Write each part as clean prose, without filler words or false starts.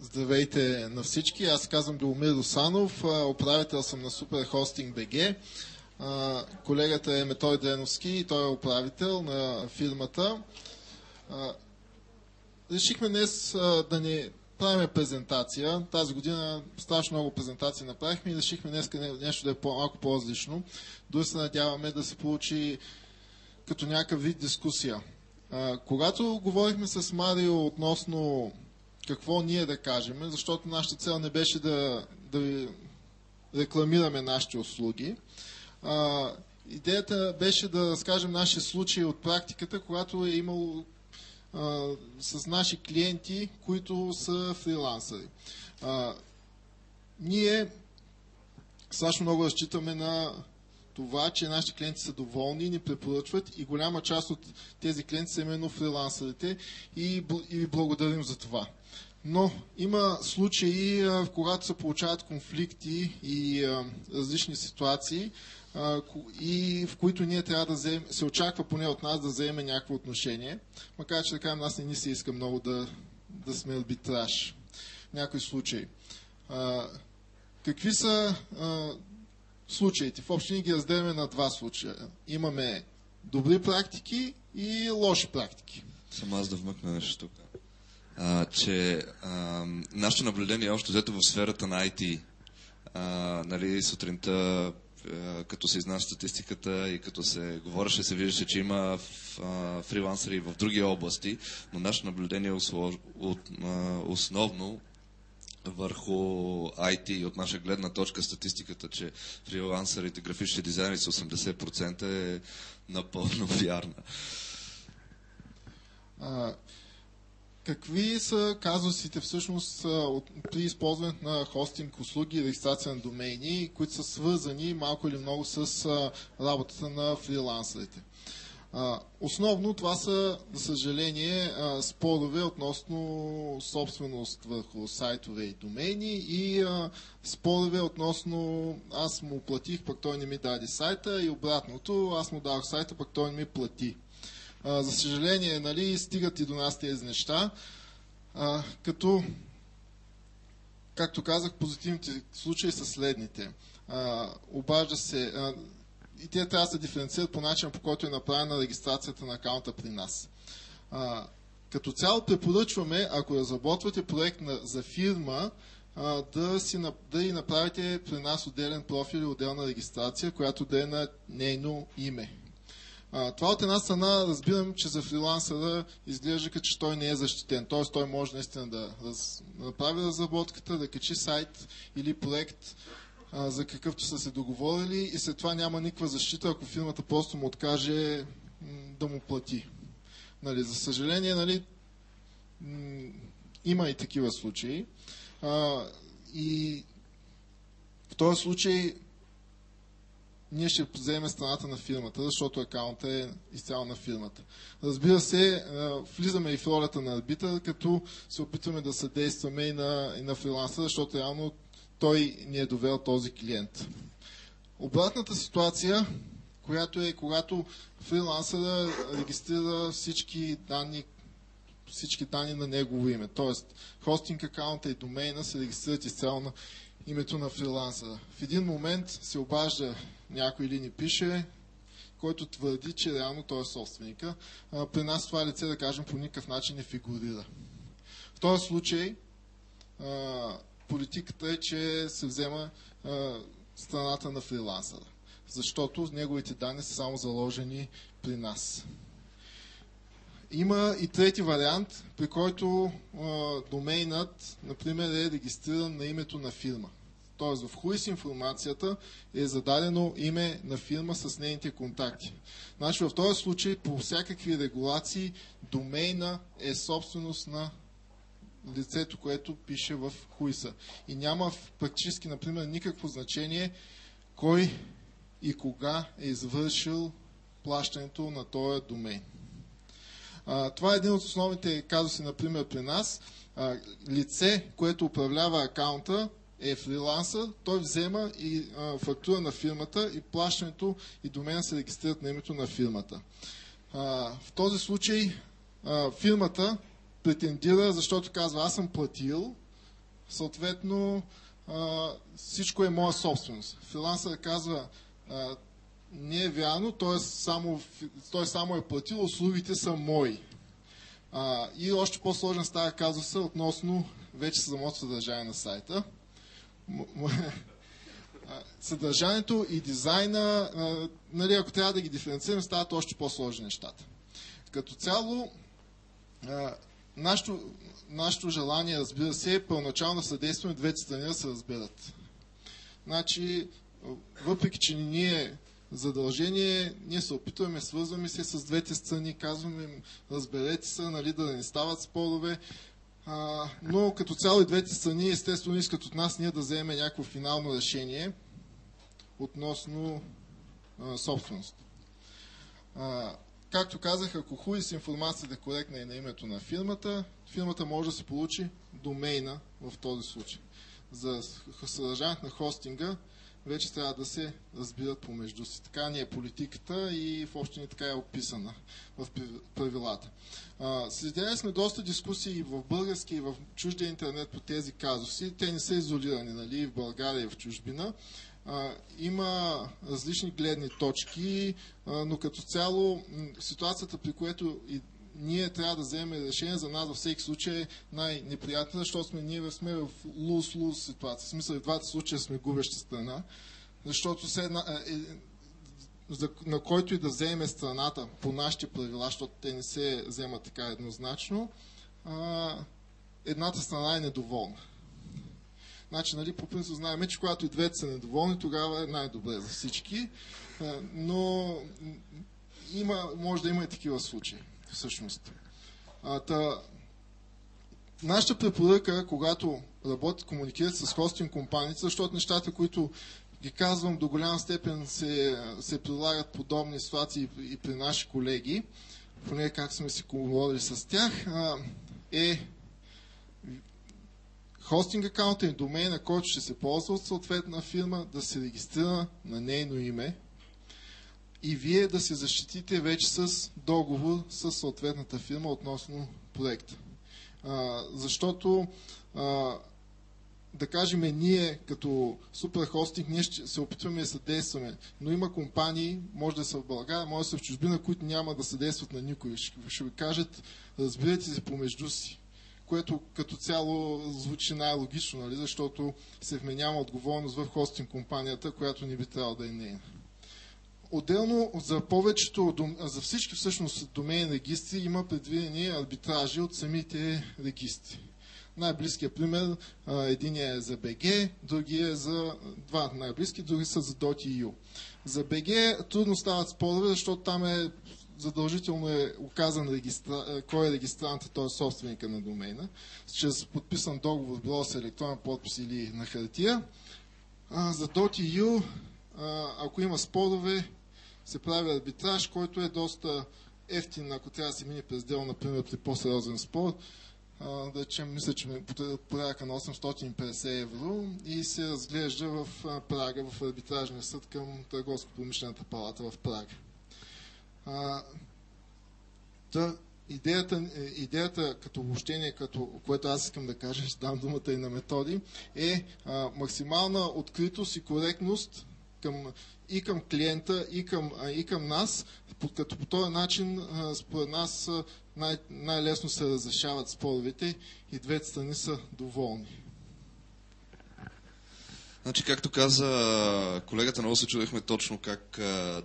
Здравейте на всички, аз казвам Беломир Русанов, управител съм на Superhosting BG. Колегата е Метой Дреновски и той е управител на фирмата. Решихме днес да не правим презентация. Тази година страшно много презентации направихме и решихме днес нещо да е малко по-различно. Дори се надяваме да се получи като някакъв вид дискусия. Когато говорихме с Марио относно какво ние да кажем, защото нашата цел не беше да рекламираме нашите услуги. Идеята беше да разкажем наши случаи от практиката, когато е имало с наши клиенти, които са фрилансъри. Ние страшно много разчитаме на това, че нашите клиенти са доволни и ни препоръчват и голяма част от тези клиенти са именно фрилансърите и благодарим за това. Но има случаи, когато се получават конфликти и различни ситуации, и в които ние трябва да се очаква поне от нас да вземем някакво отношение, макар че така нас не ни се иска много да сме арбитраж в някои случаи. Какви са случаите? В общи ние ги разделяме на два случая. Имаме добри практики и лоши практики. Само аз да вмъкна нещо тук. Че нашето наблюдение е още взето в сферата на IT. Нали, сутринта, като се изнася статистиката и като се говореше, се виждаше, че има фрилансери в други области, но нашето наблюдение е основно върху IT и от наша гледна точка статистиката, че фрилансерите, графични дизайнери са 80% е напълно вярна. Какви са казусите всъщност при използването на хостинг услуги и регистрация на домейни, които са свързани малко или много с работата на фрилансерите? Основно това са, за съжаление, спорове относно собственост върху сайтове и домейни и спорове относно аз му платих, пък той не ми даде сайта и обратното, аз му дадох сайта, пък той не ми плати. За съжаление, нали, стигат и до нас тези неща, като, както казах, позитивните случаи са следните. Обажда се, и те трябва да се диференцират по начин, по който е направена регистрацията на акаунта при нас. Като цяло препоръчваме, ако разработвате проект за фирма, да и направите при нас отделен профил и отделна регистрация, която да е на нейно име. Това от една страна разбирам, че за фрилансъра изглежда като че той не е защитен. Т.е. той може наистина да направи разработката, да качи сайт или проект, за какъвто са се договорили и след това няма никаква защита, ако фирмата просто му откаже да му плати. Нали, за съжаление, нали, има и такива случаи. И в този случай ние ще вземем страната на фирмата, защото акаунтът е изцяло на фирмата. Разбира се, влизаме и в ролята на арбитър, като се опитваме да съдействаме и на фрилансъра, защото реално той ни е довел този клиент. Обратната ситуация, която е когато фрилансъра регистрира всички данни на негово име. Тоест, хостинг акаунта и домейна се регистрират изцяло на името на фрилансъра. В един момент се обажда някой или ни пише, който твърди, че реално той е собственика. При нас това лице, да кажем, по никакъв начин не фигурира. В този случай политиката е, че се взема страната на фрилансъра, защото неговите данни са само заложени при нас. Има и трети вариант, при който домейнът, например, е регистриран на името на фирма. Т.е. в ХУИС информацията е зададено име на фирма с нейните контакти. Значи в този случай по всякакви регулации домейна е собственост на лицето, което пише в ХУИСа. И няма практически, например, никакво значение кой и кога е извършил плащането на този домейн. Това е един от основните казуси, например, при нас. Лице, което управлява акаунта, е фрилансър, той взема и фактура на фирмата и плащането и домена се регистрират на името на фирмата. В този случай фирмата претендира, защото казва, аз съм платил, съответно всичко е моя собственост. Фрилансър казва, не е вярно, той само е платил, услугите са мои. И още по-сложен става казуса относно вече самото съдържание на сайта. Съдържанието и дизайна, нали, ако трябва да ги диференцираме, стават още по-сложни нещата. Като цяло, нашето желание, разбира се, е първоначално да съдействаме двете страни да се разберат. Значи, въпреки че ние задължение, ние се опитваме, свързваме се с двете страни, казваме им, разберете се, нали, да не стават спорове, но като цяло и двете страни естествено искат от нас ние да вземем някакво финално решение относно собственост. Както казах, ако хуй с информацията е коректна и на името на фирмата, фирмата може да се получи домейна в този случай. За съдържанието на хостинга вече трябва да се разбират помежду си. Така ни е политиката и в общини така е описана в правилата. Следили сме доста дискусии и в български, и в чуждия интернет по тези казуси. Те не са изолирани, нали, и в България, и в чужбина. Има различни гледни точки, но като цяло ситуацията, при което и ние трябва да вземем решение, за нас във всеки случай е най-неприятна, защото ние сме в луз-луз ситуация. В смисъл, в двата случая сме губеща страна, защото на който и да вземе страната по нашите правила, защото те не се вземат така еднозначно, едната страна е недоволна. Значи, нали, по принцип знаем, че когато и двете са недоволни, тогава е най-добре за всички, но може да има и такива случаи, всъщност. Нашата препоръка, когато работят, комуникират с хостинг компаниите, защото нещата, които ги казвам, до голяма степен се прилагат подобни ситуации и при наши колеги, поне как сме си говорили с тях, е хостинг акаунта и домейна, който ще се ползва от съответна фирма, да се регистрира на нейно име и вие да се защитите вече с договор с съответната фирма относно проекта. Защото да кажем, ние като супер хостинг, ние ще се опитваме да съдействаме, но има компании, може да са в България, може да са в чужбина, които няма да съдействат на никой. Ще ви кажат, разбирайте се помежду си, което като цяло звучи най-логично, нали? Защото се вменява отговорност в хостинг компанията, която не би трябвало да е нейна. Отделно за всички всъщност домейни регистри има предвидени арбитражи от самите регистри. Най-близкият пример, единият е за BG, другия е за два най-близки, други са за .eu. За BG трудно стават спорове, защото там задължително е указан кой е регистранта, т.е. собственика на домейна, чрез подписан договор, било с електронен подпис или на хартия. За .eu, ако има спорове, се прави арбитраж, който е доста ефтин, ако трябва да се мине през дело, например, при по-сериозен спор. Мисля, че порядъка на 850 евро и се разглежда в Прага, в арбитражния съд към Търговско-промишлената палата в Прага. Идеята като обобщение, което аз искам да кажа, ще дам думата и на Методи, е максимална откритост и коректност и към клиента, и към нас, като по този начин, според нас, най-лесно се разрешават споровете и двете страни са доволни. Значи, както каза колегата, много се чудехме точно как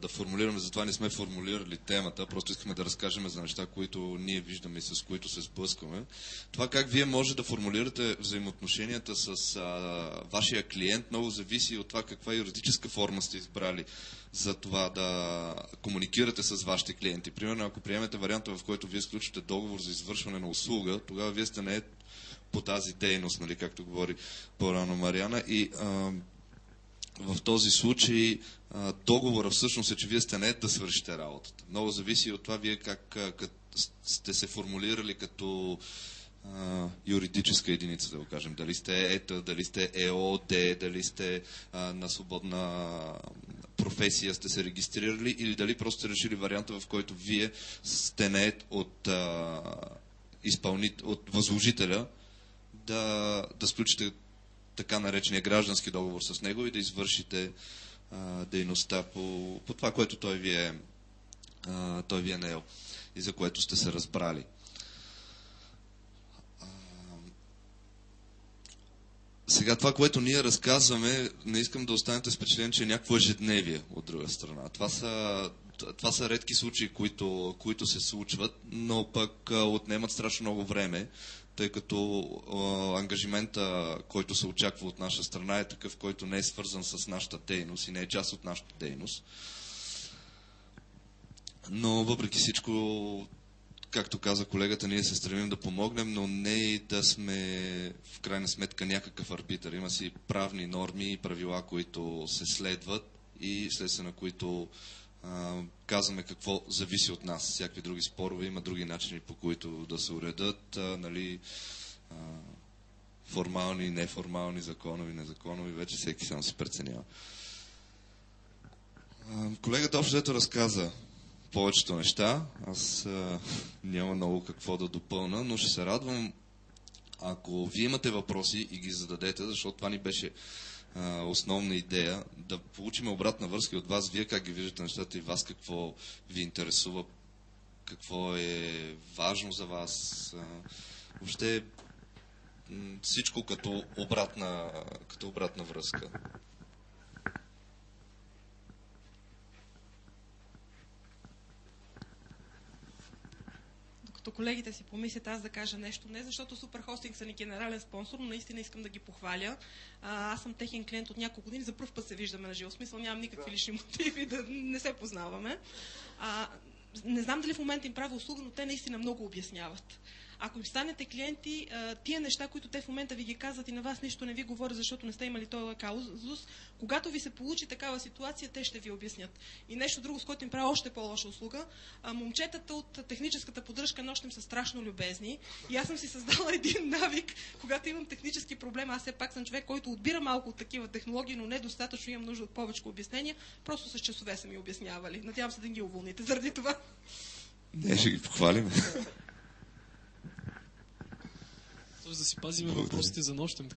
да формулираме, затова не сме формулирали темата, просто искаме да разкажем за неща, които ние виждаме и с които се сблъскваме. Това как вие може да формулирате взаимоотношенията с вашия клиент, много зависи от това каква юридическа форма сте избрали за това да комуникирате с вашите клиенти. Примерно, ако приемете варианта, в който вие сключвате договор за извършване на услуга, тогава вие сте не по тази дейност, нали, както говори по-рано Мариана. И в този случай договора всъщност е, че вие сте наед да свършите работата. Много зависи от това вие как сте се формулирали като юридическа единица, да го кажем. Дали сте ЕТА, дали сте ЕОД, дали сте на свободна професия сте се регистрирали или дали просто сте решили варианта, в който вие сте наед от възложителя да сключите така наречения граждански договор с него и да извършите дейността по това, което той ви е наел и за което сте се разбрали. Сега това, което ние разказваме, не искам да останете с впечатление, че е някакво ежедневие от друга страна. Това са редки случаи, които се случват, но пък отнемат страшно много време, тъй като ангажимента, който се очаква от наша страна, е такъв, който не е свързан с нашата дейност и не е част от нашата дейност. Но въпреки всичко, както каза колегата, ние се стремим да помогнем, но не и да сме в крайна сметка някакъв арбитър. Има си правни норми и правила, които се следват и следствие на които казваме какво зависи от нас. Всякакви други спорове, има други начини, по които да се уредат, формални, неформални, законови, незаконови, вече всеки сам се преценява. Колегата общо взето разказа повечето неща. Аз няма много какво да допълна, но ще се радвам, ако вие имате въпроси и ги зададете, защото това ни беше основна идея, да получим обратна връзка от вас, вие как ги виждате нещата и вас какво ви интересува, какво е важно за вас. Въобще всичко като обратна връзка. Докато колегите си помислят, аз да кажа нещо. Не защото Суперхостинг са ни генерален спонсор, но наистина искам да ги похваля. Аз съм техен клиент от няколко години, за пръв път се виждаме на живо. Смисъл, нямам никакви лични мотиви да не се познаваме. Не знам дали в момента им правя услуга, но те наистина много обясняват. Ако им станете клиенти, тия неща, които те в момента ви ги казват и на вас нищо не ви говорят, защото не сте имали този казус, когато ви се получи такава ситуация, те ще ви обяснят. И нещо друго, с което им правя още по-лоша услуга, момчетата от техническата поддръжка нощем са страшно любезни и аз съм си създала един навик, когато имам технически проблем, аз все пак съм човек, който отбира малко от такива технологии, но недостатъчно имам нужда от повече обяснения, просто с часове са ми обяснявали. Надявам се да ги уволните заради това. Не, ще ги похвалим. Да си пазиме въпросите за нощем.